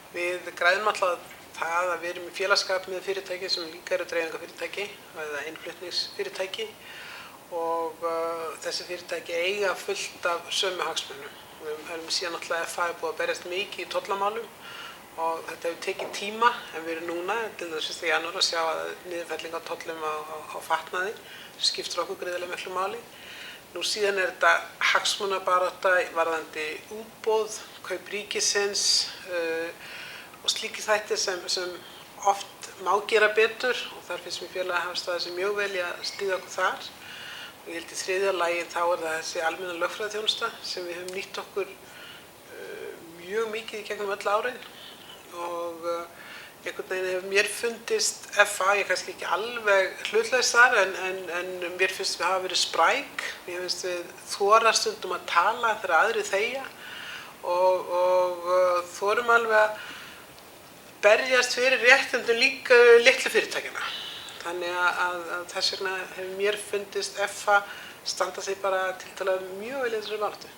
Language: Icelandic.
Við græðum alltaf það að við erum í félagsskap með fyrirtæki sem líka eru dreifingarfyrirtæki eða innflutningsfyrirtæki og þessi fyrirtæki eiga fullt af sömu hagsmunum. Við höfum síðan alltaf FA búið að berjast mikið í tollamálum og þetta hefur tekið tíma en við erum núna til þess 1. janúar að sjá að niðurfelling á tollum á fatnaði sem skiptir okkur gríðarlega miklu máli. Nú síðan þetta hagsmunabarátta varðandi útboð, kaup ríkisins og slíkir þættir sem oft má gera betur og þar finnst mér félagið hafa staðið sig mjög vel í að styðja okkur þar. Og ég held í þriðja lagi þá það þessi almenna lögfræðiþjónusta sem við höfum nýtt okkur mjög mikið í gegnum öll árin og einhvern veginn hefur mér fundist FA, ég kannski ekki alveg hlutlaus þar en mér finnst við hafa verið spræk, mér finnst við þora stundum að tala þegar aðrir þegja og þorum alveg að berjast fyrir réttindum líka litlu fyrirtækjanna. Þannig að þess vegna hefur mér fundist FA standa sig bara tiltölulega mjög vel í þessari baráttu.